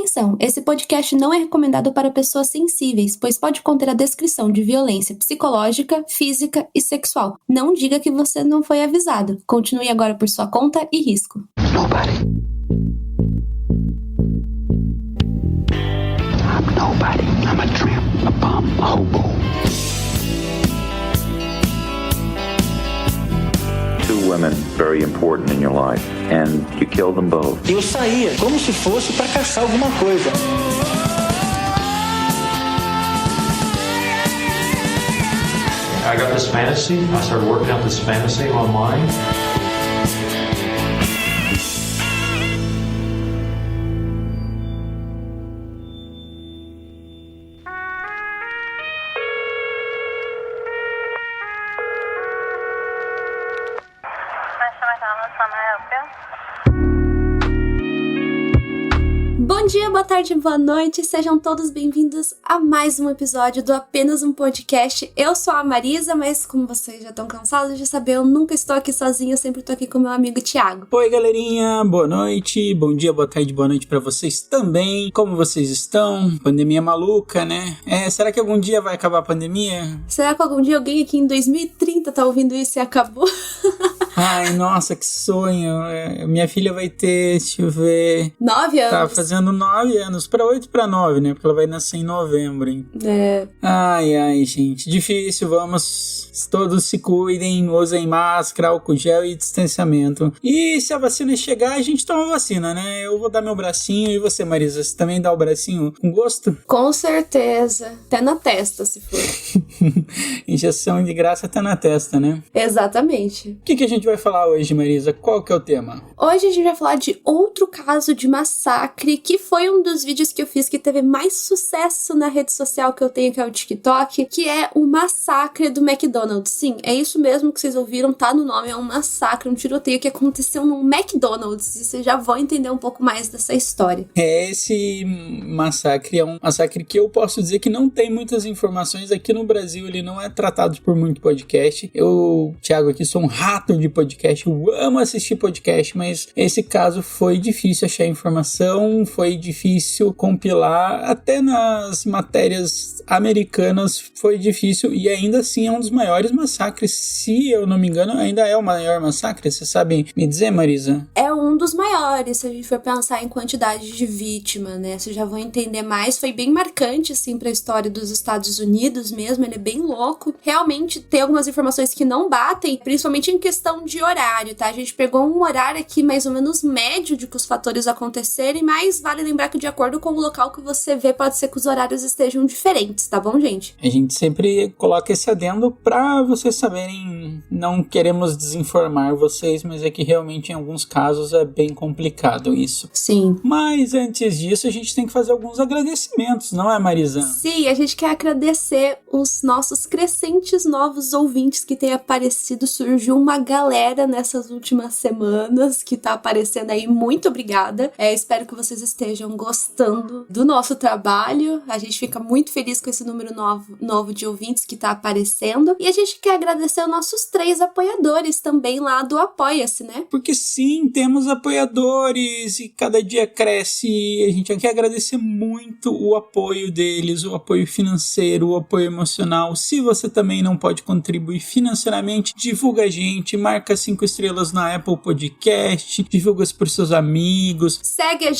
Atenção, esse podcast não é recomendado para pessoas sensíveis, pois pode conter a descrição de violência psicológica, física e sexual. Não diga que você não foi avisado. Continue agora por sua conta e risco. Nobody. I'm nobody. I'm a tramp, a bum, a hobo. Two women very important in your life, and you killed them both. Eu saía como se fosse para caçar alguma coisa. I got this fantasy. I started working out this fantasy online. Bom dia, boa tarde, boa noite, sejam todos bem-vindos a mais um episódio do Apenas um Podcast. Eu sou a Marisa, mas como vocês já estão cansados de saber, eu nunca estou aqui sozinha, eu sempre estou aqui com meu amigo Thiago. Oi, galerinha, boa noite, bom dia, boa tarde, boa noite pra vocês também. Como vocês estão? Pandemia maluca, né? Será que algum dia vai acabar a pandemia? Será que algum dia alguém aqui em 2030 tá ouvindo isso e acabou? Ai, nossa, que sonho. Minha filha vai ter, deixa eu ver... 9 anos. Tá fazendo 9 anos, pra 8 pra 9, né? Porque ela vai nascer em novembro, hein? Ai, gente, difícil, vamos... Todos se cuidem, usem máscara, álcool gel e distanciamento. E se a vacina chegar, a gente toma a vacina, né? Eu vou dar meu bracinho e você, Marisa, você também dá o bracinho com gosto? Com certeza. Até na testa, se for. Injeção de graça até na testa, né? Exatamente. O que a gente vai falar hoje, Marisa? Qual que é o tema? Hoje a gente vai falar de outro caso de massacre, que foi um dos vídeos que eu fiz que teve mais sucesso na rede social que eu tenho, que é o TikTok, que é o massacre do McDonald's. Sim, é isso mesmo que vocês ouviram, tá no nome, é um massacre, um tiroteio que aconteceu no McDonald's, e vocês já vão entender um pouco mais dessa história. Esse massacre é um massacre que eu posso dizer que não tem muitas informações. Aqui no Brasil ele não é tratado por muito podcast. Eu, Thiago, aqui sou um rato de podcast, eu amo assistir podcast, mas esse caso foi difícil achar informação, foi difícil compilar, até nas matérias americanas foi difícil, e ainda assim é um dos maiores massacres, se eu não me engano, ainda é o maior massacre. Você sabe me dizer, Marisa? É um dos maiores, se a gente for pensar em quantidade de vítima, né? Vocês já vão entender mais. Foi bem marcante, assim, pra história dos Estados Unidos mesmo. Ele é bem louco. Realmente tem algumas informações que não batem, principalmente em questão de horário, tá? A gente pegou um horário aqui mais ou menos médio de que os fatores acontecerem, mas vale lembrar que de acordo com o local que você vê, pode ser que os horários estejam diferentes, tá bom, gente? A gente sempre coloca esse adendo pra vocês saberem, não queremos desinformar vocês, mas é que realmente em alguns casos é bem complicado isso. Sim. Mas antes disso a gente tem que fazer alguns agradecimentos, não é, Marisa? Sim, a gente quer agradecer os nossos crescentes novos ouvintes que têm aparecido. Surgiu uma galera nessas últimas semanas que tá aparecendo aí, muito obrigada. Espero que vocês estejam gostando do nosso trabalho. A gente fica muito feliz com esse número novo de ouvintes que tá aparecendo. E a gente quer agradecer os nossos 3 apoiadores também lá do Apoia-se, né? Porque sim, temos apoiadores e cada dia cresce, e a gente quer agradecer muito o apoio deles, o apoio financeiro, o apoio emocional. Se você também não pode contribuir financeiramente, divulga a gente, marca 5 estrelas na Apple Podcast, divulga por seus amigos. Segue a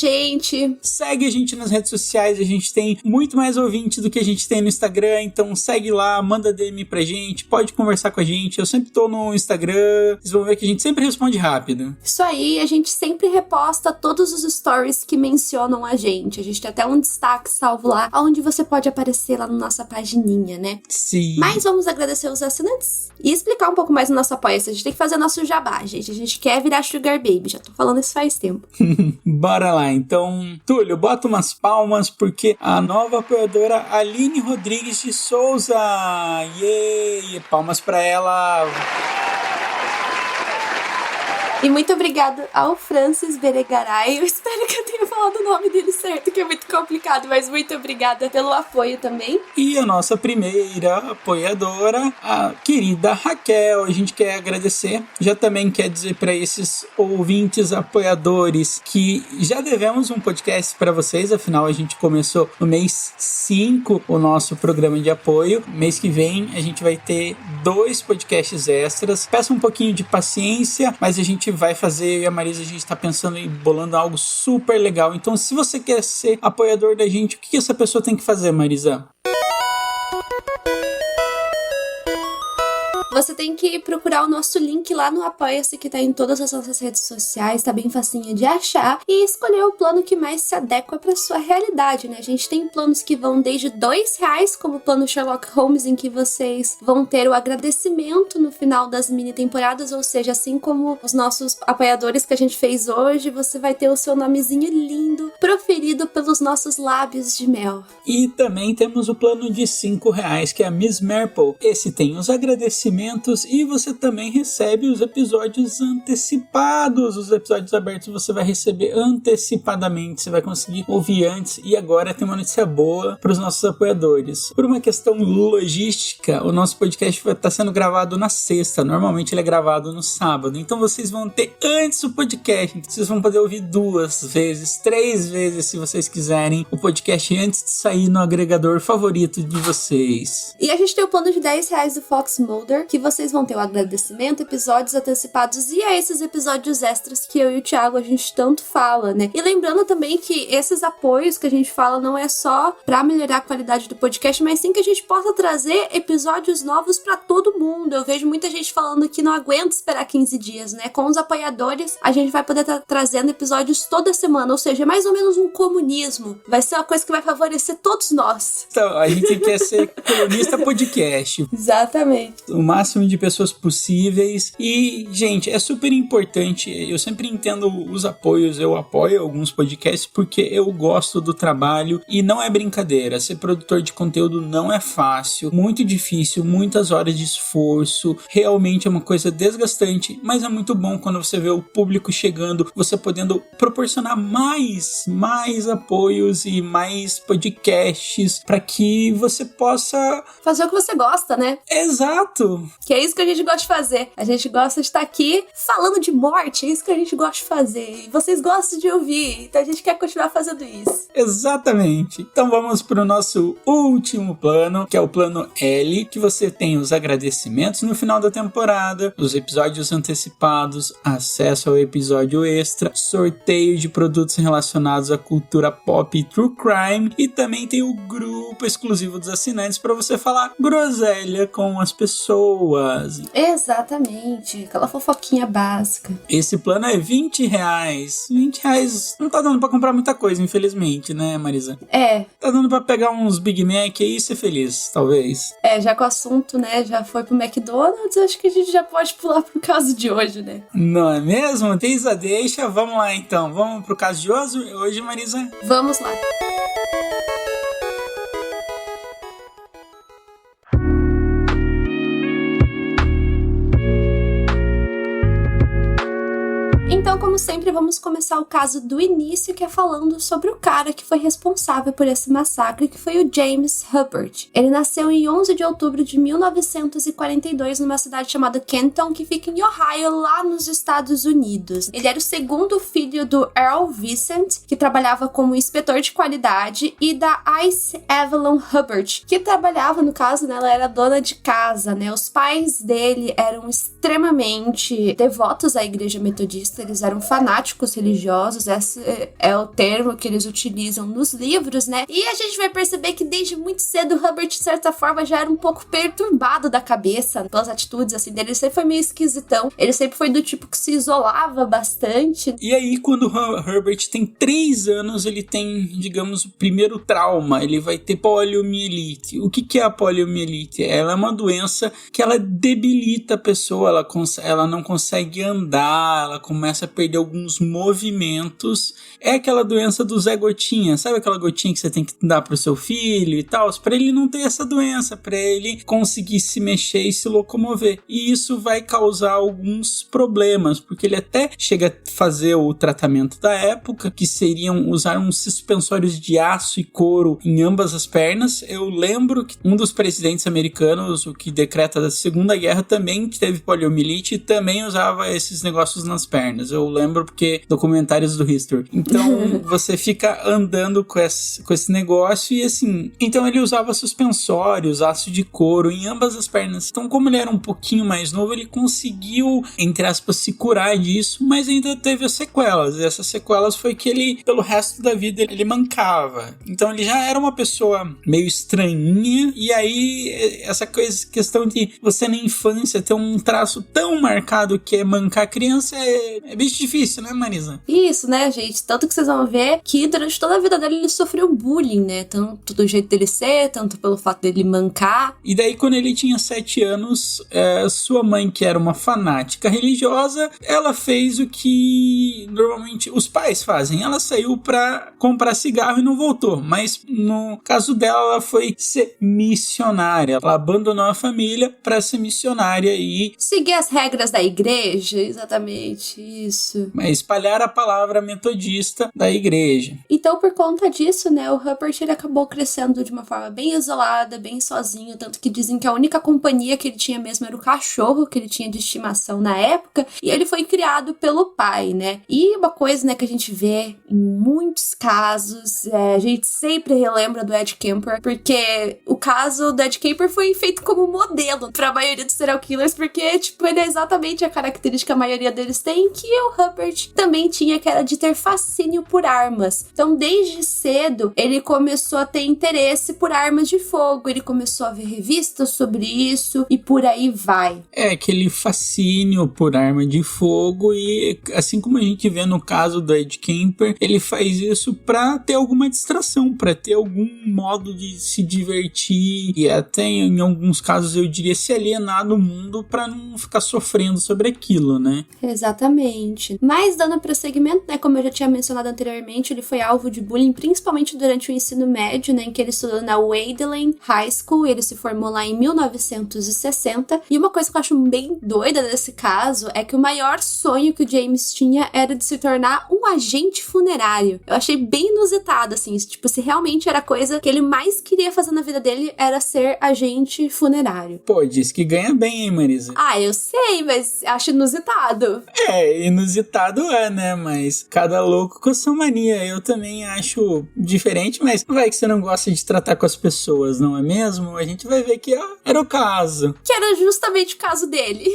gente nas redes sociais, a gente tem muito mais ouvintes do que a gente tem no Instagram, então segue lá, manda DM pra gente, pode conversar com a gente. Eu sempre tô no Instagram, vocês vão ver que a gente sempre responde rápido. Isso aí, a gente sempre reposta todos os stories que mencionam a gente. A gente tem até um destaque salvo lá, onde você pode aparecer lá na nossa pagininha, né? Sim. Mas vamos agradecer os assinantes e explicar um pouco mais o nosso apoio-se. A gente tem que fazer nosso jabá, gente. A gente quer virar Sugar Baby, já tô falando isso faz tempo. Bora lá, então, Túlio, bota umas palmas, porque a nova apoiadora Aline Rodrigues de Souza, palmas pra ela. E muito obrigada ao Francis Beregaray. Eu espero que eu tenha falado o nome dele certo, que é muito complicado, mas muito obrigada pelo apoio também. E a nossa primeira apoiadora, a querida Raquel, a gente quer agradecer. Já também quer dizer para esses ouvintes apoiadores que já devemos um podcast para vocês, afinal a gente começou no mês 5 o nosso programa de apoio. Mês que vem a gente vai ter 2 podcasts extras. Peça um pouquinho de paciência, mas a gente vai fazer, eu e a Marisa, a gente está pensando em bolando algo super legal. Então, se você quer ser apoiador da gente, o que essa pessoa tem que fazer, Marisa? Você tem que procurar o nosso link lá no Apoia-se, que tá em todas as nossas redes sociais, tá bem facinho de achar, e escolher o plano que mais se adequa pra sua realidade, né? A gente tem planos que vão desde R$2, como o plano Sherlock Holmes, em que vocês vão ter o agradecimento no final das mini temporadas, ou seja, assim como os nossos apoiadores que a gente fez hoje, você vai ter o seu nomezinho lindo, proferido pelos nossos lábios de mel. E também temos o plano de R$5, que é a Miss Marple. Esse tem os agradecimentos e você também recebe os episódios antecipados. Os episódios abertos você vai receber antecipadamente, você vai conseguir ouvir antes. E agora tem uma notícia boa para os nossos apoiadores. Por uma questão logística, o nosso podcast vai estar sendo gravado na sexta. Normalmente ele é gravado no sábado. Então vocês vão ter antes o podcast. Vocês vão poder ouvir 2 vezes, 3 vezes, se vocês quiserem, o podcast antes de sair no agregador favorito de vocês. E a gente tem o plano de R$10 do Fox Mulder, que vocês vão ter o agradecimento, episódios antecipados e a esses episódios extras que eu e o Thiago a gente tanto fala, né? E lembrando também que esses apoios que a gente fala não é só pra melhorar a qualidade do podcast, mas sim que a gente possa trazer episódios novos pra todo mundo. Eu vejo muita gente falando que não aguenta esperar 15 dias, né? Com os apoiadores, a gente vai poder estar trazendo episódios toda semana, ou seja, é mais ou menos um comunismo. Vai ser uma coisa que vai favorecer todos nós. Então, a gente quer ser colunista podcast. Exatamente. O máximo de pessoas possíveis. E, gente, é super importante. Eu sempre entendo os apoios. Eu apoio alguns podcasts porque eu gosto do trabalho e não é brincadeira. Ser produtor de conteúdo não é fácil, muito difícil, muitas horas de esforço. Realmente é uma coisa desgastante, mas é muito bom quando você vê o público chegando, você podendo proporcionar mais apoios e mais podcasts para que você possa fazer o que você gosta, né? Exato! Que é isso que a gente gosta de fazer. A gente gosta de estar aqui falando de morte, é isso que a gente gosta de fazer. E vocês gostam de ouvir, então a gente quer continuar fazendo isso. Exatamente. Então vamos para o nosso último plano, que é o plano L, que você tem os agradecimentos no final da temporada, os episódios antecipados, acesso ao episódio extra, sorteio de produtos relacionados à cultura pop e true crime, e também tem o grupo exclusivo dos assinantes para você falar groselha com as pessoas. Exatamente, aquela fofoquinha básica. Esse plano é R$20. R$20 não tá dando pra comprar muita coisa, infelizmente, né, Marisa? É. Tá dando pra pegar uns Big Mac aí e ser feliz, talvez. É, já que o assunto, né, já foi pro McDonald's, acho que a gente já pode pular pro caso de hoje, né? Não é mesmo? Deixa, vamos lá então. Vamos pro caso de hoje, Marisa? Vamos lá. Então, como sempre, vamos começar o caso do início, que é falando sobre o cara que foi responsável por esse massacre, que foi o James Hubbard. Ele nasceu em 11 de outubro de 1942 numa cidade chamada Kenton, que fica em Ohio, lá nos Estados Unidos. Ele era o segundo filho do Earl Vincent, que trabalhava como inspetor de qualidade, e da Ice Evelyn Hubbard, que trabalhava, no caso, né, ela era dona de casa, né? Os pais dele eram extremamente devotos à igreja metodista, eles eram fanáticos religiosos, esse é o termo que eles utilizam nos livros, né? E a gente vai perceber que desde muito cedo o Hubbard, de certa forma, já era um pouco perturbado da cabeça pelas atitudes, assim, dele. Ele sempre foi meio esquisitão, ele sempre foi do tipo que se isolava bastante. E aí, quando o Hubbard tem 3 anos, ele tem, digamos, o primeiro trauma, ele vai ter poliomielite. O que é a poliomielite? Ela é uma doença que ela debilita a pessoa, ela não consegue andar, ela começa a perder alguns movimentos. É aquela doença do Zé Gotinha, sabe aquela gotinha que você tem que dar pro seu filho e tal? Pra ele não ter essa doença, pra ele conseguir se mexer e se locomover. E isso vai causar alguns problemas, porque ele até chega a fazer o tratamento da época, que seriam usar uns suspensórios de aço e couro em ambas as pernas. Eu lembro que um dos presidentes americanos, o que decreta da Segunda Guerra, também teve poliomielite e também usava esses negócios nas pernas. Eu lembro porque documentários do History. Então você fica andando com esse negócio e assim... Então ele usava suspensórios, aço de couro em ambas as pernas. Então como ele era um pouquinho mais novo, ele conseguiu, entre aspas, se curar disso, mas ainda teve as sequelas. E essas sequelas foi que ele, pelo resto da vida, ele mancava. Então ele já era uma pessoa meio estranhinha, e aí essa questão de você na infância ter um traço tão marcado que é mancar criança é bicho difícil, né, Marisa? Isso, né, gente? Tanto que vocês vão ver que durante toda a vida dele ele sofreu bullying, né? Tanto do jeito dele ser, tanto pelo fato dele mancar. E daí, quando ele tinha 7 anos, sua mãe, que era uma fanática religiosa, ela fez o que normalmente os pais fazem. Ela saiu pra comprar cigarro e não voltou. Mas no caso dela, ela foi ser missionária. Ela abandonou a família pra ser missionária e... seguir as regras da igreja, exatamente, isso. espalhar a palavra metodista da igreja. Então, por conta disso, né, o Rupert ele acabou crescendo de uma forma bem isolada, bem sozinho, tanto que dizem que a única companhia que ele tinha mesmo era o cachorro que ele tinha de estimação na época, e ele foi criado pelo pai, né? E uma coisa, né, que a gente vê em muitos casos, a gente sempre relembra do Ed Kemper, porque o caso do Ed Kemper foi feito como modelo pra maioria dos serial killers, porque, tipo, ele é exatamente a característica que a maioria deles tem, que o Rupert também tinha, que era de ter fascínio por armas. Então, desde cedo, ele começou a ter interesse por armas de fogo, ele começou a ver revistas sobre isso, e por aí vai. Aquele fascínio por arma de fogo, e assim como a gente vê no caso do Ed Kemper, ele faz isso pra ter alguma distração, pra ter algum modo de se divertir, e até em alguns casos eu diria se alienar do mundo pra não ficar sofrendo sobre aquilo, né? Exatamente. Mas dando prosseguimento, né, como eu já tinha mencionado anteriormente, ele foi alvo de bullying principalmente durante o ensino médio, né, em que ele estudou na Wayland High School, ele se formou lá em 1960, e uma coisa que eu acho bem doida desse caso é que o maior sonho que o James tinha era de se tornar um agente funerário. Eu achei bem inusitado, assim, tipo, se realmente era a coisa que ele mais queria fazer na vida dele era ser agente funerário. Pô, diz que ganha bem, hein, Marisa? Ah, eu sei, mas acho inusitado. Inusitado né, mas cada louco com a sua mania. Eu também acho diferente, mas vai que você não gosta de tratar com as pessoas, não é mesmo? A gente vai ver que era o caso. Que era justamente o caso dele.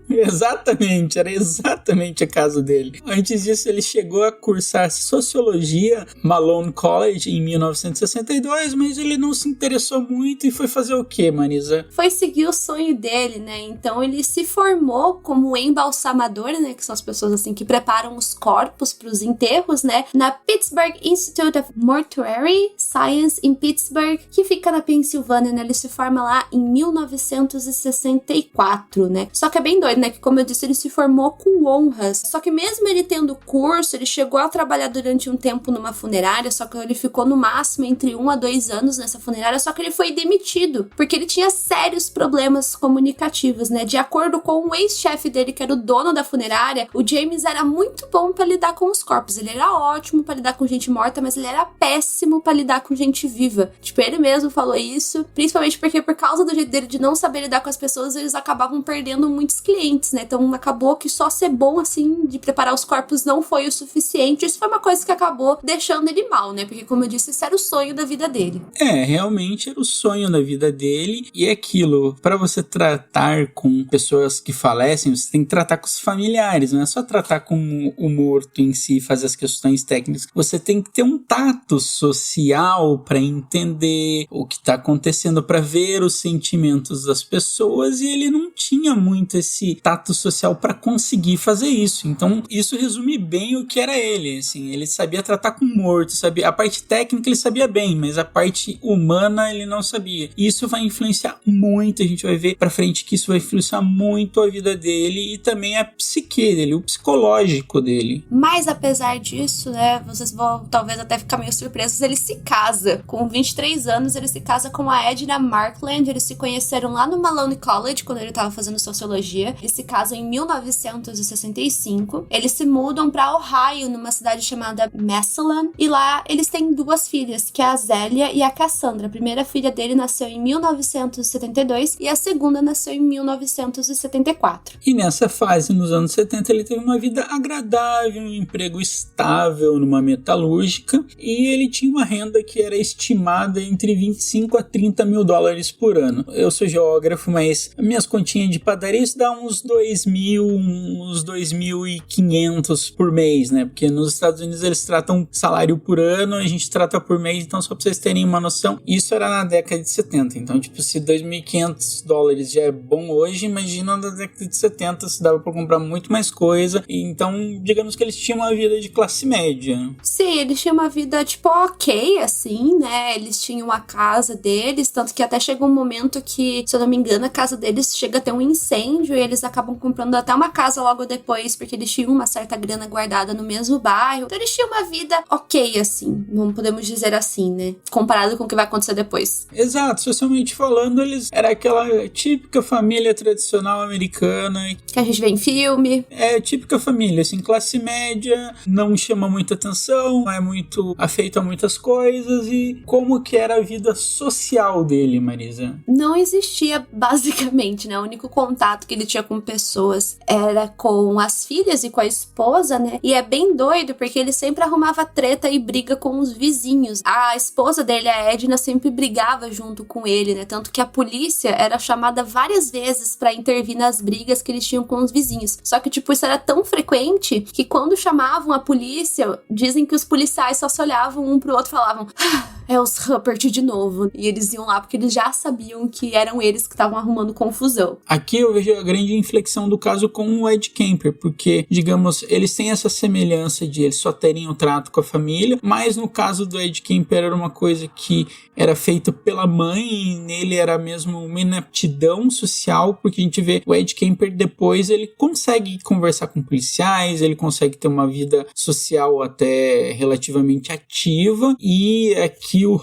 Exatamente, era exatamente o caso dele. Antes disso, ele chegou a cursar Sociologia Malone College em 1962, mas ele não se interessou muito e foi fazer o quê, Marisa? Foi seguir o sonho dele, né? Então ele se formou como embalsamador, né? Que são as pessoas assim que preparam os corpos para os enterros, né? Na Pittsburgh Institute of Mortuary Science em Pittsburgh, que fica na Pensilvânia, né? Ele se forma lá em 1964, né? Só que é bem doido, né? Que como eu disse, ele se formou com honras. Só que mesmo ele tendo curso, ele chegou a trabalhar durante um tempo numa funerária, só que ele ficou no máximo entre 1 a 2 anos nessa funerária, só que ele foi demitido, porque ele tinha sérios problemas comunicativos, né? De acordo com o ex-chefe dele, que era o dono da funerária, o James era muito bom pra lidar com os corpos. Ele era ótimo pra lidar com gente morta, mas ele era péssimo pra lidar com gente viva. Tipo, ele mesmo falou isso, principalmente porque por causa do jeito dele de não saber lidar com as pessoas, eles acabavam perdendo muitos clientes, né? Então acabou que só ser bom, assim, de preparar os corpos não foi o suficiente. Isso foi uma coisa que acabou deixando ele mal, né? Porque, como eu disse, esse era o sonho da vida dele. Realmente era o sonho da vida dele. E é aquilo, pra você tratar com pessoas que falecem, você tem que tratar com os familiares, não é só tratar com o morto em si, fazer as questões técnicas. Você tem que ter um tato social pra entender o que tá acontecendo, pra ver os sentimentos das pessoas, e ele não tinha muito esse tato social para conseguir fazer isso. Então, isso resume bem o que era ele, assim, ele sabia tratar com morto, sabia, a parte técnica ele sabia bem, mas a parte humana ele não sabia. E isso vai influenciar muito, a gente vai ver pra frente que isso vai influenciar muito a vida dele e também a psique dele, o psicológico dele. Mas apesar disso, né, vocês vão talvez até ficar meio surpresos, ele se casa. Com 23 anos, ele se casa com a Edna Markland, eles se conheceram lá no Malone College, quando ele tava fazendo sociologia. Eles se casam em 1965. Eles se mudam pra Ohio, numa cidade chamada Massillon, e lá eles têm 2 filhas, que é a Zélia e a Cassandra. A primeira filha dele nasceu em 1972 e a segunda nasceu em 1974. E nessa fase, nos anos 70, ele teve uma vida agradável, um emprego estável numa metalúrgica, e ele tinha uma renda que era estimada entre 25 a 30 mil dólares por ano. Eu sou geógrafo, mas minhas continhas de padaria isso dá uns 2.500 por mês, né? Porque nos Estados Unidos eles tratam salário por ano, a gente trata por mês, então só pra vocês terem uma noção, isso era na década de 70. Então, tipo, se 2.500 dólares já é bom hoje, imagina na década de 70 se dava pra comprar muito mais coisa. Então, digamos que eles tinham uma vida de classe média. Sim, eles tinham uma vida, tipo, ok, assim, né? Eles tinham a casa deles, tanto que até chegou um momento que, se eu não me engano, a casa deles chega a ter um incêndio e eles acabam comprando até uma casa logo depois, porque eles tinham uma certa grana guardada no mesmo bairro. Então, eles tinham uma vida ok, assim, não podemos dizer assim, né? Comparado com o que vai acontecer depois. Exato, socialmente falando, eles era aquela típica família tradicional americana. Que a gente vê em filme. É, típica família, assim, classe média, não chama muita atenção, não é muito afeito a muitas coisas. E como que era a vida social dele, Marisa? Não existia, basicamente, né? O único contato que ele tinha com pessoas era com as filhas e com a esposa, né? E é bem doido, porque ele sempre arrumava treta e briga com os vizinhos. A esposa dele, a Edna, sempre brigava junto com ele, né? Tanto que a polícia era chamada várias vezes pra intervir nas brigas que eles tinham com os vizinhos. Só que, tipo, isso era tão frequente que quando chamavam a polícia, dizem que os policiais só se olhavam um pro outro e falavam: é os Hubbard de novo. E eles iam lá porque eles já sabiam que eram eles que estavam arrumando confusão. Aqui eu vejo a grande inflexão do caso com o Ed Kemper, porque, digamos, eles têm essa semelhança de eles só terem um trato com a família, mas no caso do Ed Kemper era uma coisa que era feita pela mãe e nele era mesmo uma inaptidão social, porque a gente vê o Ed Kemper depois, ele consegue conversar com policiais, ele consegue ter uma vida social até relativamente ativa, e aqui o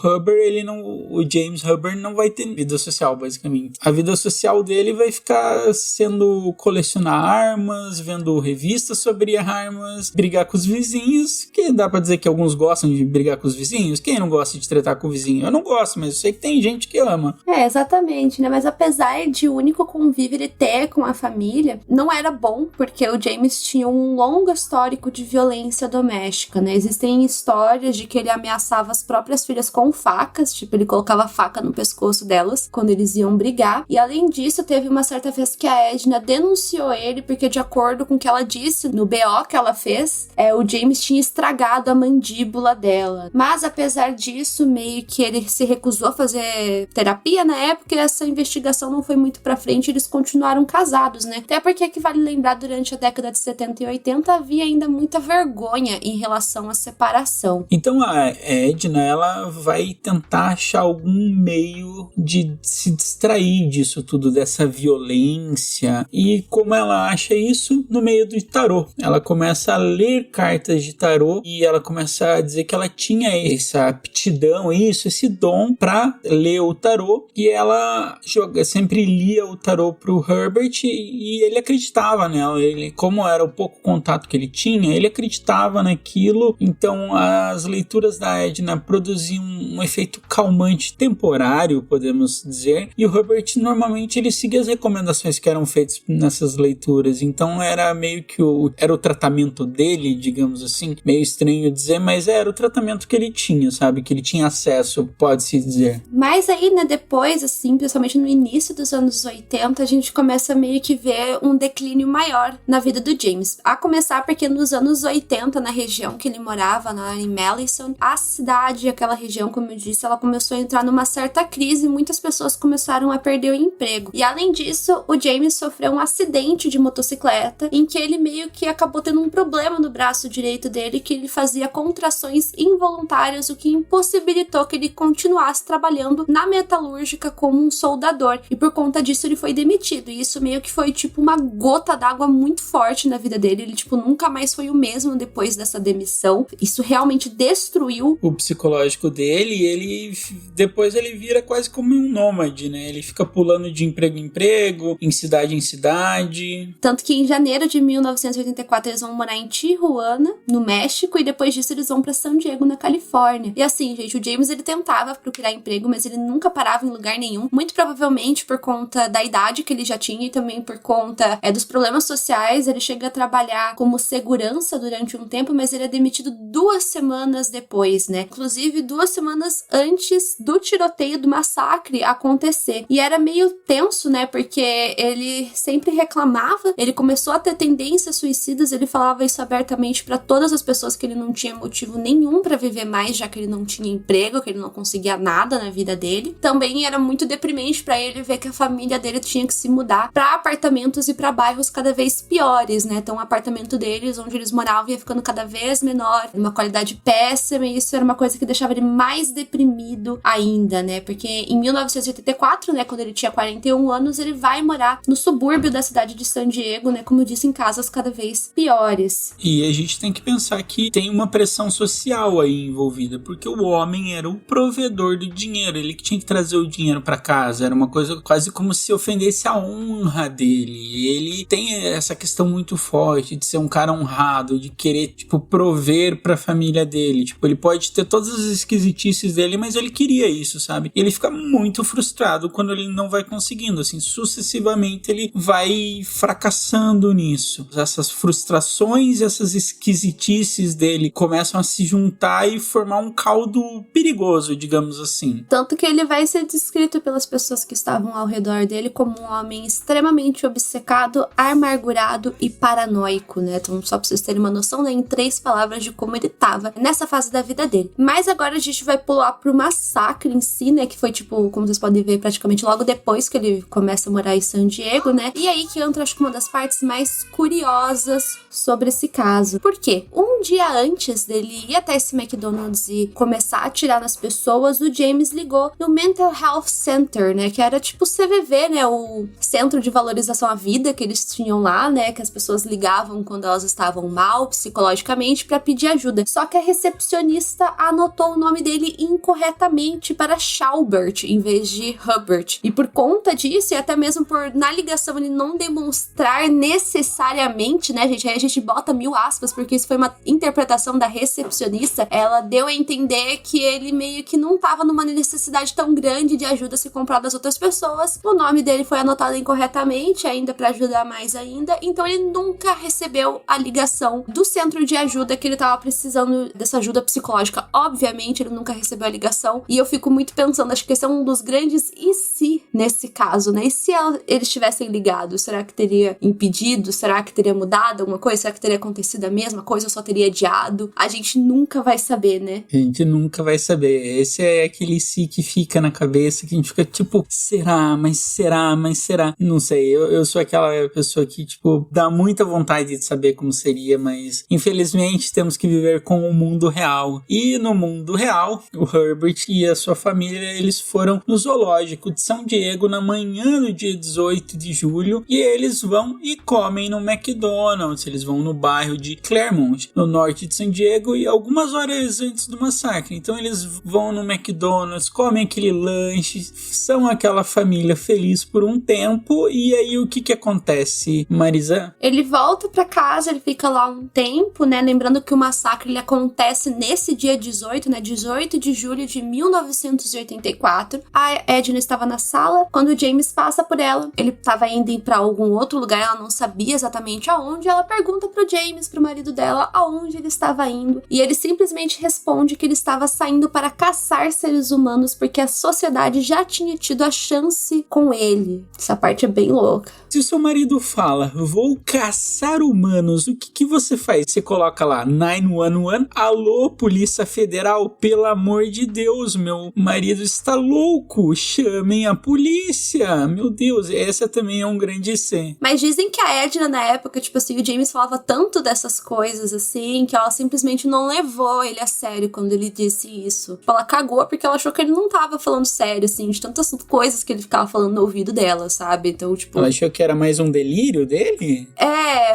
James Hubbard não vai ter vida social, basicamente. A vida social dele vai ficar sendo colecionar armas, vendo revistas sobre armas, brigar com os vizinhos, que dá pra dizer que alguns gostam de brigar com os vizinhos. Quem não gosta de tretar com o vizinho? Eu não gosto, mas eu sei que tem gente que ama. É, exatamente, né? Mas apesar de o único convívio ele ter com a família, não era bom, porque o James tinha um longo histórico de violência doméstica, né? Existem histórias de que ele ameaçava as próprias filhas com facas, tipo, ele colocava faca no pescoço delas quando eles iam brigar. E além disso, teve uma certa vez que a Edna denunciou ele, porque de acordo com o que ela disse no BO que ela fez, o James tinha estragado a mandíbula dela. Mas apesar disso, meio que ele se recusou a fazer terapia na época, e essa investigação não foi muito pra frente, eles continuaram casados, né? Até porque, que vale lembrar, durante a década de 70 e 80 havia ainda muita vergonha em relação à separação. Então a Edna, ela vai tentar achar algum meio de se distrair disso tudo, dessa violência. E como ela acha isso? No meio do tarô. Ela começa a ler cartas de tarô e ela começa a dizer que ela tinha essa aptidão, esse dom pra ler o tarô, e ela sempre lia o tarô pro Herbert e ele acreditava nela. Como era o pouco contato que ele tinha, ele acreditava naquilo. Então as leituras da Edna produziam um efeito calmante temporário, podemos dizer, e o Herbert normalmente ele seguia as recomendações que eram feitas nessas leituras. Então era meio que era o tratamento dele, digamos assim, meio estranho dizer, mas era o tratamento que ele tinha, sabe, que ele tinha acesso, pode-se dizer. Mas aí, né, depois, assim, principalmente no início dos anos 80, a gente começa meio que ver um declínio maior na vida do James. A começar porque nos anos 80, na região que ele morava, lá em Madison, a cidade, aquela região região, como eu disse, ela começou a entrar numa certa crise e muitas pessoas começaram a perder o emprego. E além disso, o James sofreu um acidente de motocicleta em que ele meio que acabou tendo um problema no braço direito dele, que ele fazia contrações involuntárias, o que impossibilitou que ele continuasse trabalhando na metalúrgica como um soldador. E por conta disso ele foi demitido. E isso meio que foi tipo uma gota d'água muito forte na vida dele. Ele tipo nunca mais foi o mesmo depois dessa demissão. Isso realmente destruiu o psicológico dele, e ele depois ele vira quase como um nômade, né? Ele fica pulando de emprego em emprego, em cidade. Tanto que em janeiro de 1984 eles vão morar em Tijuana, no México, e depois disso eles vão pra San Diego, na Califórnia. E assim, gente, o James ele tentava procurar emprego, mas ele nunca parava em lugar nenhum, muito provavelmente por conta da idade que ele já tinha e também por conta dos problemas sociais. Ele chega a trabalhar como segurança durante um tempo, mas ele é demitido 2 semanas depois, né? Inclusive 2 semanas antes do tiroteio, do massacre acontecer. E era meio tenso, né? Porque ele sempre reclamava, ele começou a ter tendências suicidas, ele falava isso abertamente pra todas as pessoas, que ele não tinha motivo nenhum pra viver mais, já que ele não tinha emprego, que ele não conseguia nada na vida dele. Também era muito deprimente pra ele ver que a família dele tinha que se mudar pra apartamentos e pra bairros cada vez piores, né? Então o apartamento deles, onde eles moravam, ia ficando cada vez menor, uma qualidade péssima, e isso era uma coisa que deixava ele mais deprimido ainda, né? Porque em 1984, né, quando ele tinha 41 anos, ele vai morar no subúrbio da cidade de San Diego, né, como eu disse, em casas cada vez piores. E a gente tem que pensar que tem uma pressão social aí envolvida, porque o homem era o provedor do dinheiro, ele que tinha que trazer o dinheiro pra casa, era uma coisa quase como se ofendesse a honra dele. Ele tem essa questão muito forte de ser um cara honrado, de querer, tipo, prover pra família dele. Tipo, ele pode ter todas as esquisitices dele, mas ele queria isso, sabe? E ele fica muito frustrado quando ele não vai conseguindo, assim, sucessivamente ele vai fracassando nisso. Essas frustrações, essas esquisitices dele começam a se juntar e formar um caldo perigoso, digamos assim. Tanto que ele vai ser descrito pelas pessoas que estavam ao redor dele como um homem extremamente obcecado, amargurado e paranoico, né? Então, só pra vocês terem uma noção, né, em 3 palavras de como ele tava nessa fase da vida dele. Mas agora a gente vai pular pro massacre em si, né, que foi, tipo, como vocês podem ver, praticamente logo depois que ele começa a morar em San Diego, né? E aí que entra, acho que uma das partes mais curiosas sobre esse caso. Por quê? Um dia antes dele ir até esse McDonald's e começar a atirar nas pessoas, o James ligou no Mental Health Center, né, que era tipo o CVV, né, o Centro de Valorização à Vida que eles tinham lá, né, que as pessoas ligavam quando elas estavam mal psicologicamente pra pedir ajuda. Só que a recepcionista anotou o nome dele incorretamente para Schaubert em vez de Hubbard. E por conta disso, e até mesmo por na ligação ele não demonstrar necessariamente, né, gente, aí a gente bota 1000 aspas, porque isso foi uma interpretação da recepcionista, ela deu a entender que ele meio que não tava numa necessidade tão grande de ajuda se comprar das outras pessoas. O nome dele foi anotado incorretamente, ainda pra ajudar mais ainda, então ele nunca recebeu a ligação do centro de ajuda que ele tava precisando dessa ajuda psicológica. Obviamente, ele nunca recebeu a ligação, e eu fico muito pensando, acho que esse é um dos grandes e se nesse caso, né? E se eles tivessem ligado, será que teria impedido? Será que teria mudado alguma coisa? Será que teria acontecido a mesma coisa ou só teria adiado? A gente nunca vai saber, né? A gente nunca vai saber. Esse é aquele si que fica na cabeça, que a gente fica tipo, será? Mas será? Mas será? Não sei, eu sou aquela pessoa que, tipo, dá muita vontade de saber como seria, mas infelizmente temos que viver com o mundo real. E no mundo real, o Herbert e a sua família, eles foram no zoológico de São Diego na manhã do dia 18 de julho, e eles vão e comem no McDonald's. Eles vão no bairro de Claremont, no norte de San Diego, e algumas horas antes do massacre. Então eles vão no McDonald's, comem aquele lanche, são aquela família feliz por um tempo. E aí o que acontece, Marisa? Ele volta pra casa, ele fica lá um tempo, né? Lembrando que o massacre ele acontece nesse dia 18, né? 18 de julho de 1984. A Edna estava na sala quando o James passa por ela. Ele estava indo para algum outro lugar, ela não sabia exatamente aonde. Ela pergunta pro James, pro marido dela, aonde ele estava indo. E ele simplesmente responde que ele estava saindo para caçar seres humanos porque a sociedade já tinha tido a chance com ele. Essa parte é bem louca. Se o seu marido fala, vou caçar humanos, o que você faz? Você coloca lá 911, alô, Polícia Federal, pelo pelo amor de Deus, meu marido está louco, chamem a polícia. Meu Deus, essa também é um grande sim. Mas dizem que a Edna, na época, tipo assim, o James falava tanto dessas coisas, assim, que ela simplesmente não levou ele a sério quando ele disse isso. Ela cagou porque ela achou que ele não tava falando sério, assim, de tantas coisas que ele ficava falando no ouvido dela, sabe? Então, tipo... Ela achou que era mais um delírio dele?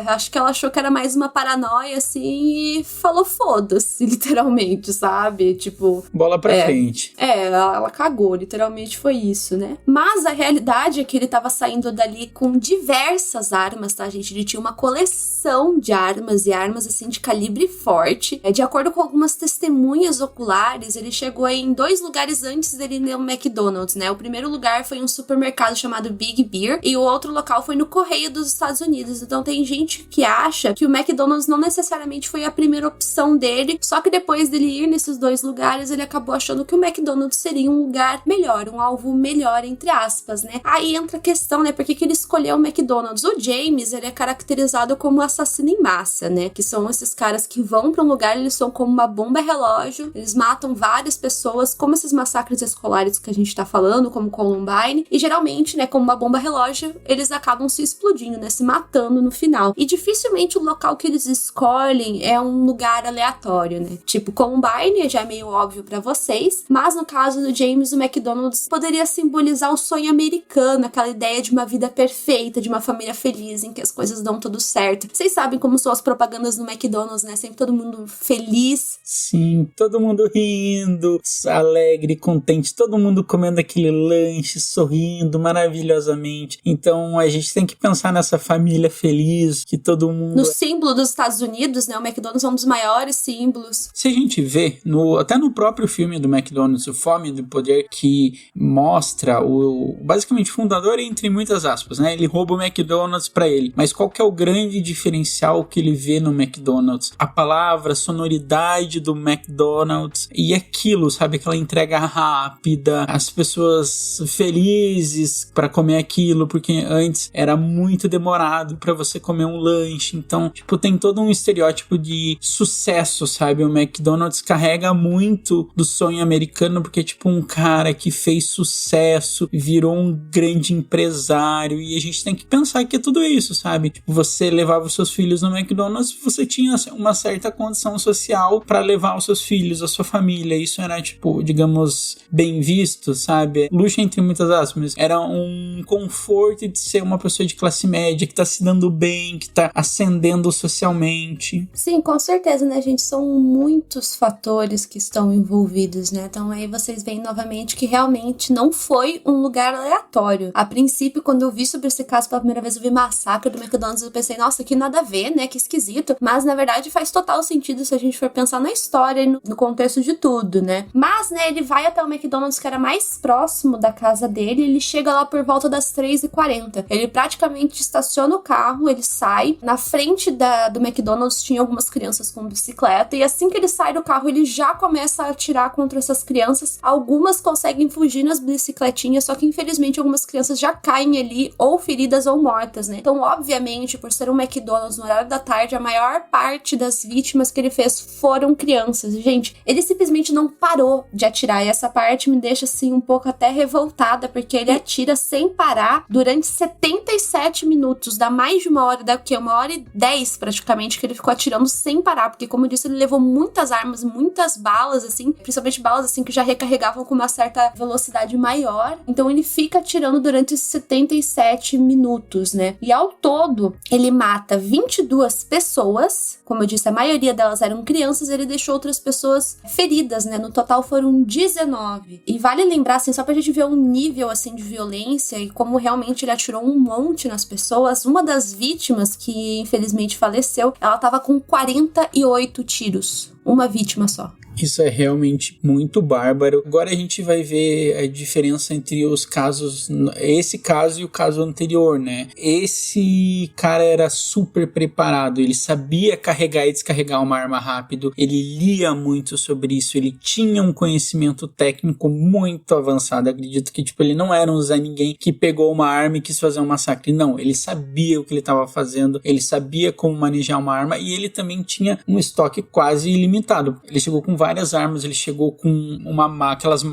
Acho que ela achou que era mais uma paranoia, assim, e falou foda-se, literalmente, sabe? Tipo... Bola pra frente. Ela cagou, literalmente foi isso, né? Mas a realidade é que ele tava saindo dali com diversas armas, tá, gente? Ele tinha uma coleção de armas, e armas, assim, de calibre forte. De acordo com algumas testemunhas oculares, ele chegou aí em 2 lugares antes dele ir no McDonald's, né? O primeiro lugar foi um supermercado chamado Big Bear, e o outro local foi no Correio dos Estados Unidos. Então tem gente que acha que o McDonald's não necessariamente foi a primeira opção dele, só que depois dele ir nesses 2 lugares, ele acabou achando que o McDonald's seria um lugar melhor, um alvo melhor, entre aspas, né? Aí entra a questão, né? Por que ele escolheu o McDonald's? O James, ele é caracterizado como assassino em massa, né? Que são esses caras que vão pra um lugar, eles são como uma bomba relógio, eles matam várias pessoas, como esses massacres escolares que a gente tá falando, como Columbine, e geralmente, né, como uma bomba relógio, eles acabam se explodindo, né, se matando no final. E dificilmente o local que eles escolhem é um lugar aleatório, né? Tipo, Columbine já é meio óbvio pra vocês, mas no caso do James, o McDonald's poderia simbolizar o sonho americano, aquela ideia de uma vida perfeita, de uma família feliz, em que as coisas dão tudo certo. Vocês sabem como são as propagandas no McDonald's, né? Sempre todo mundo feliz. Sim, todo mundo rindo, alegre, contente, todo mundo comendo aquele lanche, sorrindo maravilhosamente. Então a gente tem que pensar nessa família feliz, que todo mundo... No símbolo dos Estados Unidos, né? O McDonald's é um dos maiores símbolos. Se a gente vê, até no próprio filme do McDonald's, o Fome do Poder, que mostra o basicamente fundador, entre muitas aspas, né? Ele rouba o McDonald's pra ele. Mas qual que é o grande diferencial que ele vê no McDonald's? A palavra, a sonoridade do McDonald's e aquilo, sabe? Aquela entrega rápida, as pessoas felizes pra comer aquilo, porque antes era muito demorado pra você comer um lanche. Então, tipo, tem todo um estereótipo de sucesso, sabe? O McDonald's carrega muito do sonho americano, porque, tipo, um cara que fez sucesso, virou um grande empresário, e a gente tem que pensar que é tudo isso, sabe? Tipo, você levava os seus filhos no McDonald's, você tinha uma certa condição social pra levar os seus filhos, a sua família. Isso era, tipo, digamos, bem visto, sabe? Luxo entre muitas aspas. Era um conforto de ser uma pessoa de classe média, que tá se dando bem, que tá ascendendo socialmente. Sim, com certeza, né, gente? São muitos fatores que estão envolvidos, né? Então aí vocês veem novamente que realmente não foi um lugar aleatório. A princípio, quando eu vi sobre esse caso pela primeira vez, eu vi massacre do McDonald's, eu pensei, nossa, que nada a ver, né? Que esquisito. Mas, na verdade, faz total sentido se a gente for pensar na história e no contexto de tudo, né? Mas, né, ele vai até o McDonald's que era mais próximo da casa dele, ele chega lá por volta das 3h40. Ele praticamente estaciona o carro, ele sai. Na frente do McDonald's tinha algumas crianças com bicicleta, e assim que ele sai do carro, ele já começa a atirar contra essas crianças. Algumas conseguem fugir nas bicicletinhas, só que infelizmente algumas crianças já caem ali, ou feridas ou mortas, né? Então, obviamente, por ser um McDonald's no horário da tarde, a maior parte das vítimas que ele fez foram crianças. Gente, ele simplesmente não parou de atirar, e essa parte me deixa, assim, um pouco até revoltada, porque ele atira sem parar durante 77 minutos, dá mais de 1 hora, dá o quê? 1h10 praticamente, que ele ficou atirando sem parar, porque, como eu disse, ele levou muitas armas, muitas balas, assim, principalmente balas, assim, que já recarregavam com uma certa velocidade maior. Então ele fica atirando durante 77 minutos, né? E ao todo, ele mata 22 pessoas, como eu disse, a maioria delas eram crianças, ele deixou outras pessoas feridas, né? No total foram 19. E vale lembrar, assim, só pra gente ver o nível, assim, de violência e como realmente ele atirou um monte nas pessoas. Uma das vítimas, que infelizmente faleceu, ela tava com 48 tiros. Uma vítima só. Isso é realmente muito bárbaro. Agora a gente vai ver a diferença entre os casos, esse caso e o caso anterior, né? Esse cara era super preparado, ele sabia carregar e descarregar uma arma rápido, ele lia muito sobre isso, ele tinha um conhecimento técnico muito avançado. Acredito que, tipo, ele não era um Zé Ninguém que pegou uma arma e quis fazer um massacre. Não, ele sabia o que ele estava fazendo, ele sabia como manejar uma arma, e ele também tinha um estoque quase ilimitado ilimitado. Ele chegou com várias armas, ele chegou com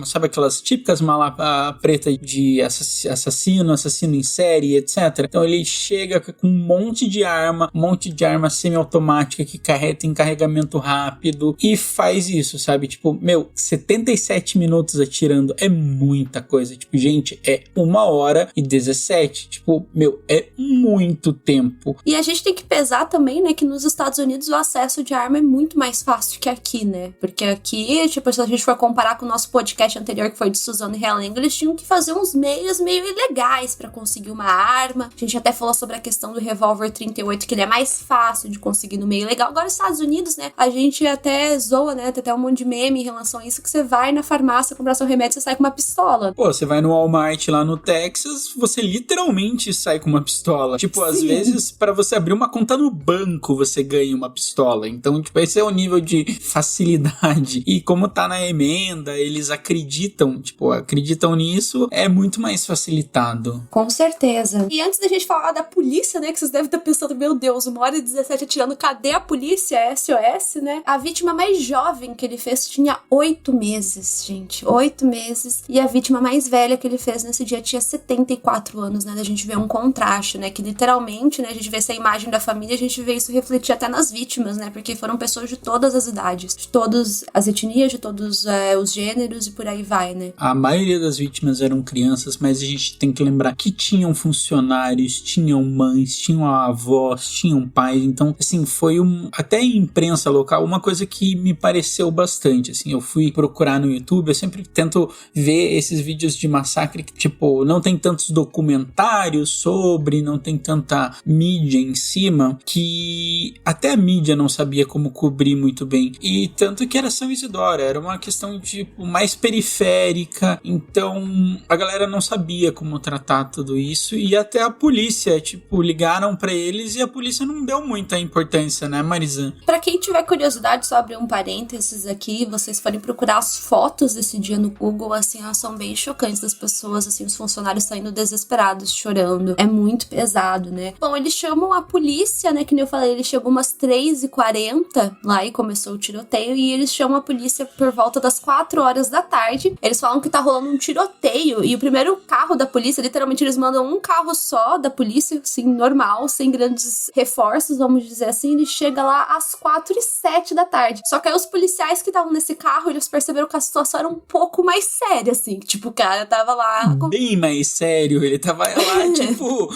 sabe aquelas típicas malas preta de assassino em série, etc. Então ele chega com um monte de arma semiautomática que tem carregamento rápido e faz isso, sabe? Tipo, 77 minutos atirando é muita coisa. Tipo, gente, é 1h17. Tipo, é muito tempo. E a gente tem que pesar também, né, que nos Estados Unidos o acesso de arma é muito mais fácil que aqui, né? Porque aqui, tipo, se a gente for comparar com o nosso podcast anterior, que foi de Suzano e Realengo, eles tinham que fazer uns meios meio ilegais pra conseguir uma arma. A gente até falou sobre a questão do revólver 38, que ele é mais fácil de conseguir no meio legal. Agora, nos Estados Unidos, né, a gente até zoa, né, tem até um monte de meme em relação a isso, que você vai na farmácia comprar seu remédio e você sai com uma pistola. Pô, você vai no Walmart lá no Texas, você literalmente sai com uma pistola. Tipo, Sim. Às vezes, pra você abrir uma conta no banco, você ganha uma pistola. Então, tipo, esse é o nível de facilidade. E como tá na emenda, eles acreditam nisso, é muito mais facilitado. Com certeza. E antes da gente falar da polícia, né, que vocês devem estar pensando, meu Deus, 1h17 atirando, cadê a polícia? É SOS, né? A vítima mais jovem que ele fez tinha 8 meses, gente. 8 meses. E a vítima mais velha que ele fez nesse dia tinha 74 anos, né? A gente vê um contraste, né? Que literalmente, né? A gente vê essa imagem da família, a gente vê isso refletir até nas vítimas, né? Porque foram pessoas de todas as idades, de todas as etnias, de todos os gêneros e por aí vai, né? A maioria das vítimas eram crianças, mas a gente tem que lembrar que tinham funcionários, tinham mães, tinham avós, tinham pais. Então, assim, foi até em imprensa local, uma coisa que me pareceu bastante, assim, eu fui procurar no YouTube, eu sempre tento ver esses vídeos de massacre que, tipo, não tem tantos documentários sobre, não tem tanta mídia em cima, que até a mídia não sabia como cobrir muito bem. E tanto que era São Isidoro, era uma questão, tipo, mais periférica, então a galera não sabia como tratar tudo isso, e até a polícia, tipo, ligaram pra eles e a polícia não deu muita importância, né, Marisa? Pra quem tiver curiosidade, só abrir um parênteses aqui, vocês forem procurar as fotos desse dia no Google, assim, elas são bem chocantes das pessoas, assim, os funcionários saindo desesperados, chorando. É muito pesado, né? Bom, eles chamam a polícia, né, que nem eu falei, ele chegou umas 3h40 lá e começou o tiroteio, e eles chamam a polícia por volta das 4h da tarde. Eles falam que tá rolando um tiroteio, e o primeiro carro da polícia, literalmente eles mandam um carro só da polícia, assim, normal, sem grandes reforços, vamos dizer assim, ele chega lá às 4h07 da tarde. Só que aí os policiais que estavam nesse carro, eles perceberam que a situação era um pouco mais séria, assim, tipo, o cara tava lá... Bem mais sério, ele tava lá, tipo,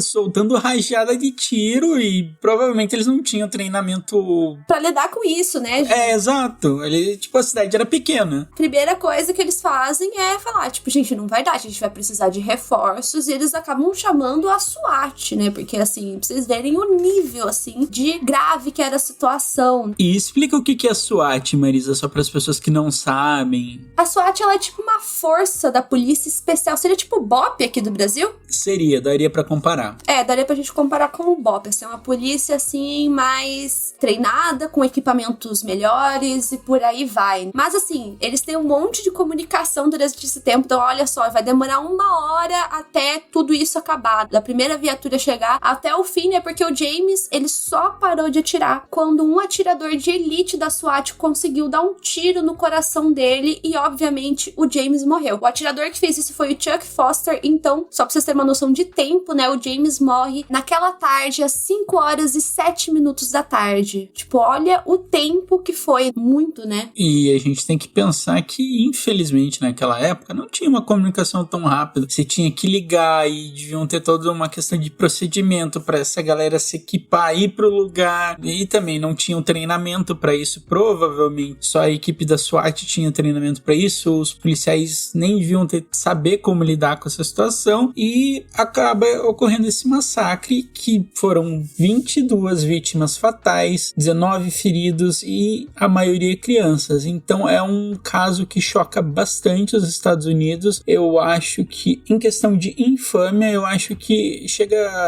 soltando rajada de tiro, e provavelmente eles não tinham treinamento... pra lidar com isso, né, gente? É, exato. Ele, tipo, a cidade era pequena. Primeira coisa que eles fazem é falar, tipo, gente, não vai dar, a gente vai precisar de reforços, e eles acabam chamando a SWAT, né, porque, assim, pra vocês verem o nível, assim, de grave que era a situação. E explica o que é a SWAT, Marisa, só para as pessoas que não sabem. A SWAT, ela é tipo uma força da polícia especial, seria tipo o BOP aqui do Brasil? Seria, daria pra comparar. É, daria pra gente comparar com o BOP, assim, uma polícia, assim, mais treinada, com equipamentos melhores e por aí vai. Mas, assim, eles têm um monte de comunicação durante esse tempo, então, olha só, vai demorar 1 hora até tudo isso acabar, da primeira viatura chegar até o fim, né, porque o James, ele só parou de atirar quando um atirador de elite da SWAT conseguiu dar um tiro no coração dele e, obviamente, o James morreu. O atirador que fez isso foi o Chuck Foster, então, só pra vocês terem uma noção de tempo, né, o James morre naquela tarde, às 5h07 da tarde. Tipo, olha o tempo que foi, muito, né? E a gente tem que pensar que, infelizmente, naquela época, não tinha uma comunicação tão rápida. Você tinha que ligar e deviam ter toda uma questão de procedimento pra essa galera se equipar, ir pro lugar, e também não tinha um treinamento pra isso, provavelmente só a equipe da SWAT tinha treinamento pra isso, os policiais nem deviam saber como lidar com essa situação, e acaba ocorrendo esse massacre, que foram 22 vítimas fatais, 19 feridos e a maioria crianças. Então é um caso que choca bastante os Estados Unidos. Eu acho que, em questão de infâmia, eu acho que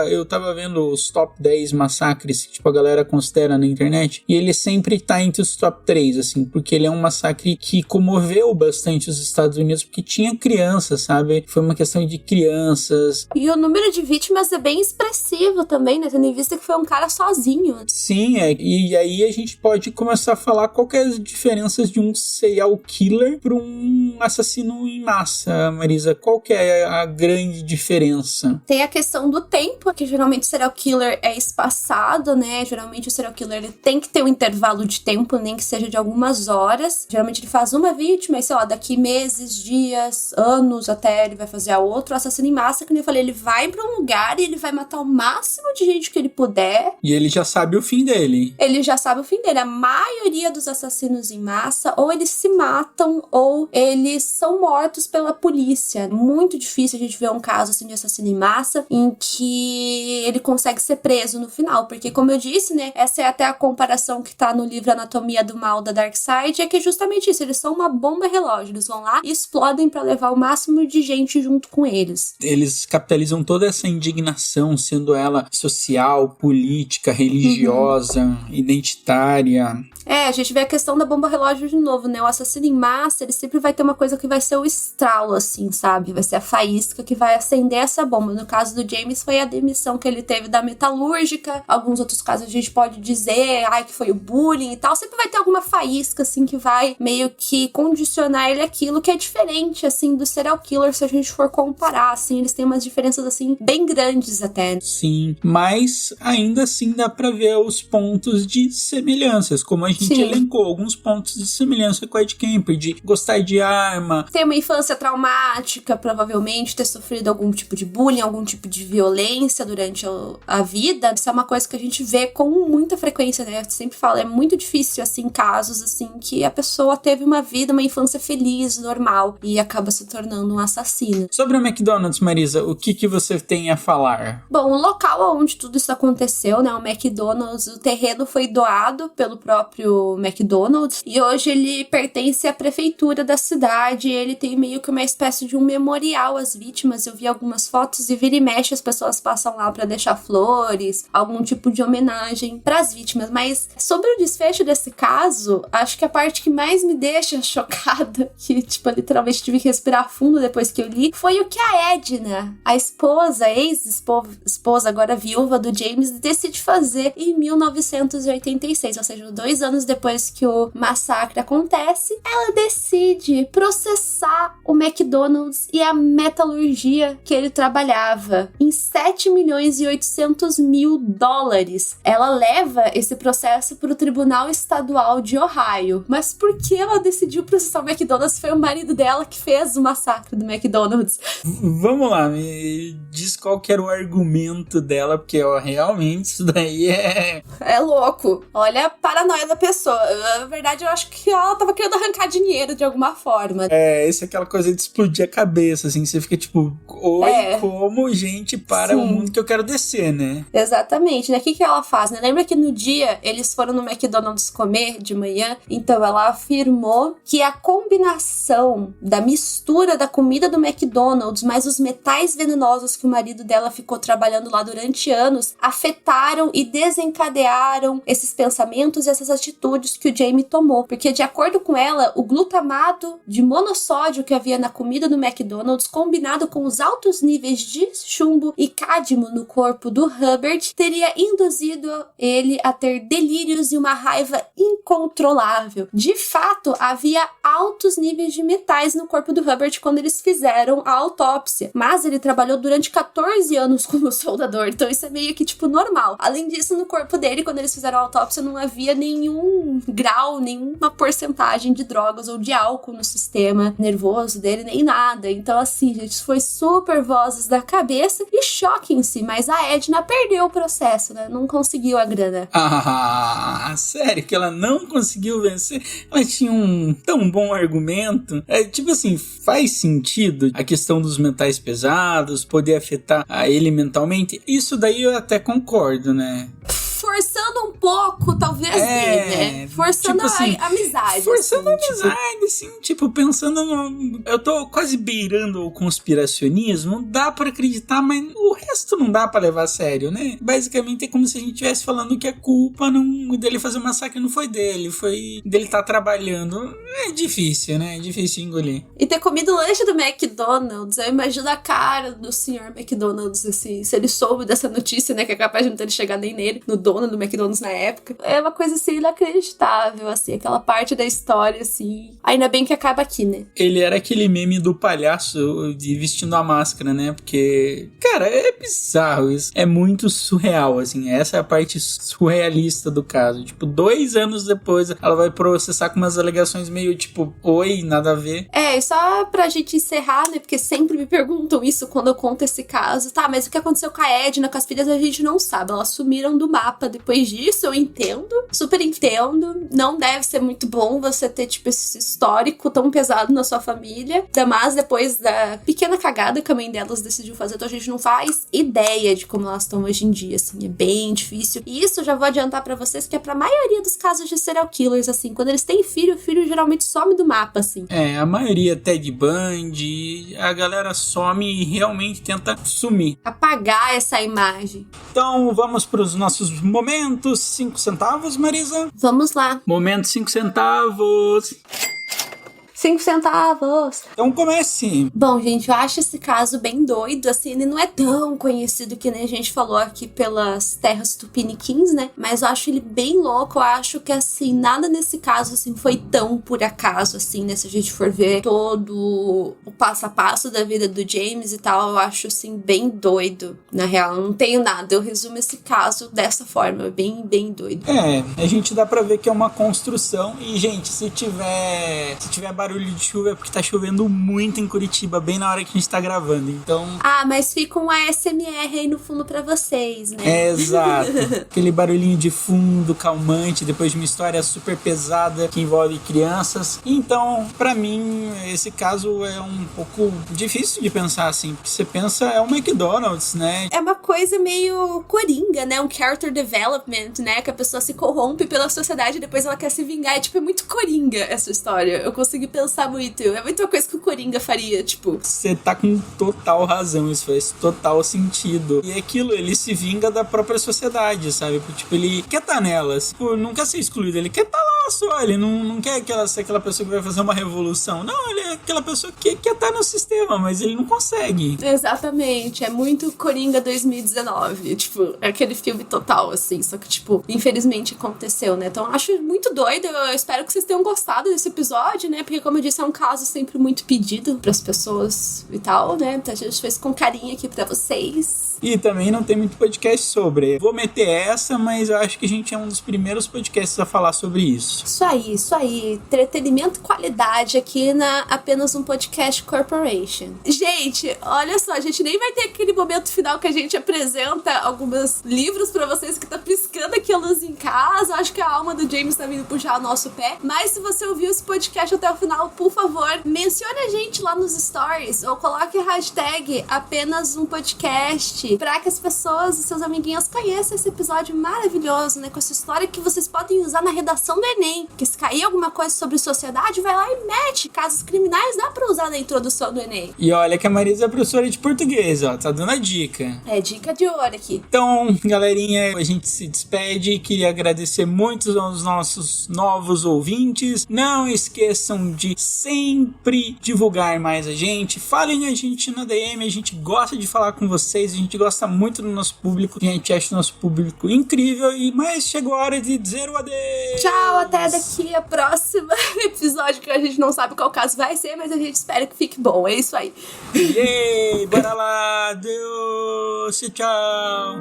eu tava vendo os top 10 massacres que, tipo, a galera considera na internet, e ele sempre tá entre os top 3, assim, porque ele é um massacre que comoveu bastante os Estados Unidos, porque tinha crianças, sabe? Foi uma questão de crianças. E o número de vítimas é bem expressivo também, né? Tendo em vista que foi um cara sozinho. Sim, e aí a gente pode pode começar a falar qual que é as diferenças de um serial killer para um assassino em massa, Marisa. Qual que é a grande diferença? Tem a questão do tempo, que geralmente o serial killer é espaçado, né? Geralmente o serial killer ele tem que ter um intervalo de tempo, nem que seja de algumas horas. Geralmente ele faz uma vítima e, sei lá, daqui meses, dias, anos até ele vai fazer a outra. O assassino em massa, como eu falei, ele vai pra um lugar e ele vai matar o máximo de gente que ele puder. E ele já sabe o fim dele. Ele já sabe o fim dele. A maioria dos assassinos em massa, ou eles se matam, ou eles são mortos pela polícia. Muito difícil a gente ver um caso assim de assassino em massa em que ele consegue ser preso no final. Porque, como eu disse, né, essa é até a comparação que tá no livro Anatomia do Mal da Darkseid, é que é justamente isso. Eles são uma bomba relógio. Eles vão lá e explodem pra levar o máximo de gente junto com eles. Eles capitalizam toda essa indignação, sendo ela social, política, religiosa, identitária. A gente vê a questão da bomba relógio de novo, né? O assassino em massa, ele sempre vai ter uma coisa que vai ser o estralo, assim, sabe? Vai ser a faísca que vai acender essa bomba. No caso do James, foi a demissão que ele teve da metalúrgica. Alguns outros casos a gente pode dizer, que foi o bullying e tal. Sempre vai ter alguma faísca, assim, que vai meio que condicionar ele àquilo, que é diferente, assim, do serial killer, se a gente for comparar, assim. Eles têm umas diferenças, assim, bem grandes até. Sim, mas ainda assim dá pra ver os pontos de semelhanças, como a gente elencou alguns pontos de semelhança com a Ed Kemper, de gostar de arma. Ter uma infância traumática, provavelmente, ter sofrido algum tipo de bullying, algum tipo de violência durante a vida. Isso é uma coisa que a gente vê com muita frequência, né? Eu sempre falo, é muito difícil, assim, casos, assim, que a pessoa teve uma vida, uma infância feliz, normal, e acaba se tornando um assassino. Sobre o McDonald's, Marisa, o que você tem a falar? Bom, o local onde tudo isso aconteceu, né, o McDonald's, o terreno foi doado pelo próprio McDonald's e hoje ele pertence à prefeitura da cidade. Ele tem meio que uma espécie de um memorial às vítimas. Eu vi algumas fotos e vira e mexe as pessoas passam lá pra deixar flores, algum tipo de homenagem pras vítimas. Mas sobre o desfecho desse caso, acho que a parte que mais me deixa chocada, que tipo, eu literalmente tive que respirar fundo depois que eu li, foi o que a Edna, a esposa, ex-esposa, agora viúva do James, decide fazer em 1986, ou seja, 2 anos depois que o massacre acontece. Ela decide processar o McDonald's e a metalurgia que ele trabalhava em 7.800.000 dólares. Ela leva esse processo para o Tribunal Estadual de Ohio. Mas por que ela decidiu processar o McDonald's? Foi o marido dela que fez o massacre do McDonald's. Vamos lá, me diz qual que era o argumento dela, porque realmente isso daí é louco. Olha a paranoia da pessoa. Na verdade, eu acho que ela tava querendo arrancar dinheiro de alguma forma. Isso é aquela coisa de explodir a cabeça, assim, você fica tipo, como gente para o mundo que eu quero descer, né? Exatamente, né? O que ela faz, né? Lembra que no dia eles foram no McDonald's comer de manhã? Então ela afirmou que a combinação da mistura da comida do McDonald's mais os metais venenosos que o marido dela ficou trabalhando lá durante anos afetaram e desencadearam esses pensamentos e essas atitudes que o Jamie tomou. Porque, de acordo com ela, o glutamato de monossódio que havia na comida do McDonald's, combinado com os altos níveis de chumbo e cádmio no corpo do Hubbard, teria induzido ele a ter delírios e uma raiva incontrolável. De fato, havia altos níveis de metais no corpo do Hubbard quando eles fizeram a autópsia. Mas ele trabalhou durante 14 anos como soldador, então isso é meio que, tipo, normal. Além disso, no corpo dele, quando eles fizeram a autópsia, não havia nenhum grau, nenhuma porcentagem de drogas ou de álcool no sistema nervoso dele, nem nada. Então, assim, gente, foi super vozes da cabeça e choquem-se, mas a Edna perdeu o processo, né? Não conseguiu a grana. Sério que ela não conseguiu vencer? Ela tinha um tão bom argumento. Tipo assim, faz sentido a questão dos metais pesados, poder afetar ele mentalmente. Isso daí eu até concordo, né? Forçando um pouco, talvez, né? Forçando tipo assim, a amizade. Forçando assim, a amizade, assim, tipo, pensando no... Eu tô quase beirando o conspiracionismo, dá pra acreditar, mas o resto não dá pra levar a sério, né? Basicamente é como se a gente estivesse falando que a culpa dele fazer o massacre não foi dele, foi dele estar trabalhando. É difícil, né? É difícil engolir. E ter comido o lanche do McDonald's, eu imagino a cara do senhor McDonald's, assim, se ele soube dessa notícia, né, que é capaz de não ter chegado nem nele, no dono do McDonald's, McDonald's na época. É uma coisa assim inacreditável, assim, aquela parte da história, assim. Ainda bem que acaba aqui, né? Ele era aquele meme do palhaço de vestindo a máscara, né? Porque, cara, é bizarro isso. É muito surreal, assim. Essa é a parte surrealista do caso. Tipo, 2 anos depois, ela vai processar com umas alegações meio tipo, oi, nada a ver. E só pra gente encerrar, né? Porque sempre me perguntam isso quando eu conto esse caso. Tá, mas o que aconteceu com a Edna, com as filhas, a gente não sabe. Elas sumiram do mapa depois disso, eu entendo. Super entendo. Não deve ser muito bom você ter, tipo, esse histórico tão pesado na sua família. Ainda mais depois da pequena cagada que a mãe delas decidiu fazer. Então a gente não faz ideia de como elas estão hoje em dia, assim. É bem difícil. E isso eu já vou adiantar pra vocês que é pra maioria dos casos de serial killers, assim. Quando eles têm filho, o filho geralmente some do mapa, assim. A maioria Ted Bundy, a galera some e realmente tenta sumir. Apagar essa imagem. Então vamos pros nossos momentos 5 centavos, Marisa? Vamos lá. Momento 5 centavos. 5 centavos. Então comece. Bom, gente, eu acho esse caso bem doido, assim, ele não é tão conhecido que nem a gente falou aqui pelas terras tupiniquins, né? Mas eu acho ele bem louco, eu acho que, assim, nada nesse caso, assim, foi tão por acaso, assim, né? Se a gente for ver todo o passo a passo da vida do James e tal, eu acho, assim, bem doido. Na real, eu não tenho nada, eu resumo esse caso dessa forma, bem, bem doido. A gente dá pra ver que é uma construção e, gente, se tiver barulho de chuva é porque tá chovendo muito em Curitiba, bem na hora que a gente tá gravando, então... Mas fica um ASMR aí no fundo pra vocês, né? Exato. Aquele barulhinho de fundo, calmante, depois de uma história super pesada que envolve crianças. Então, pra mim, esse caso é um pouco difícil de pensar, assim, porque você pensa, é um McDonald's, né? É uma coisa meio coringa, né? Um character development, né? Que a pessoa se corrompe pela sociedade e depois ela quer se vingar. É muito coringa essa história. Eu consegui pensar muito. É muita coisa que o Coringa faria, tipo. Você tá com total razão, isso faz total sentido. E aquilo, ele se vinga da própria sociedade, sabe? Tipo, ele quer tá nela, tipo, não quer ser excluído, ele quer tá lá só, ele não quer ser aquela pessoa que vai fazer uma revolução. Não, ele é aquela pessoa que quer tá no sistema, mas ele não consegue. Exatamente, é muito Coringa 2019, tipo, é aquele filme total, assim, só que, tipo, infelizmente aconteceu, né? Então, acho muito doido, eu espero que vocês tenham gostado desse episódio, né? Porque, como eu disse, é um caso sempre muito pedido pras pessoas e tal, né? Então a gente fez com carinho aqui pra vocês. E também não tem muito podcast sobre. Vou meter essa, mas eu acho que a gente é um dos primeiros podcasts a falar sobre isso. Isso aí. Entretenimento e qualidade aqui na Apenas um Podcast Corporation. Gente, olha só, a gente nem vai ter aquele momento final que a gente apresenta alguns livros pra vocês que tá piscando aqui a luz em casa. Acho que a alma do James tá vindo puxar o nosso pé. Mas se você ouviu esse podcast até o final, por favor, mencione a gente lá nos stories ou coloque a hashtag Apenas um Podcast pra que as pessoas, os seus amiguinhos, conheçam esse episódio maravilhoso, né? Com essa história que vocês podem usar na redação do Enem. Porque se cair alguma coisa sobre sociedade, vai lá e mete. Casos criminais dá pra usar na introdução do Enem. E olha que a Marisa é professora de português, ó. Tá dando a dica. É dica de ouro aqui. Então, galerinha, a gente se despede. Queria agradecer muito aos nossos novos ouvintes. Não esqueçam de sempre divulgar mais a gente. Falem a gente na DM. A gente gosta de falar com vocês. A gente gosta muito do nosso público. A gente acha o nosso público incrível. Mas chegou a hora de dizer o adeus. Tchau, até daqui a próxima episódio, que a gente não sabe qual caso vai ser, mas a gente espera que fique bom. É isso aí. Yay! Bora lá! Adeus! Tchau!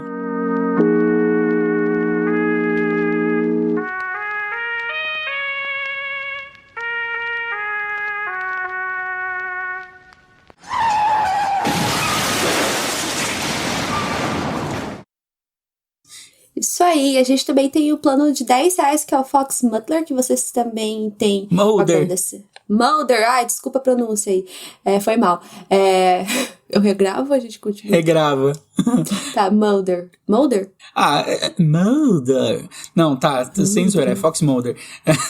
Isso aí, a gente também tem o plano de R$10, que é o Fox Mulder, que vocês também têm. Mulder. Mulder, ai, desculpa a pronúncia aí. Foi mal. Eu regravo ou a gente continua? Regrava. Tá, Mulder. Mulder? Mulder. Não, tá, censura, é Fox Mulder.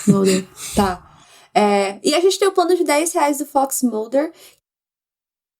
Mulder, tá. E a gente tem o plano de R$10 do Fox Mulder,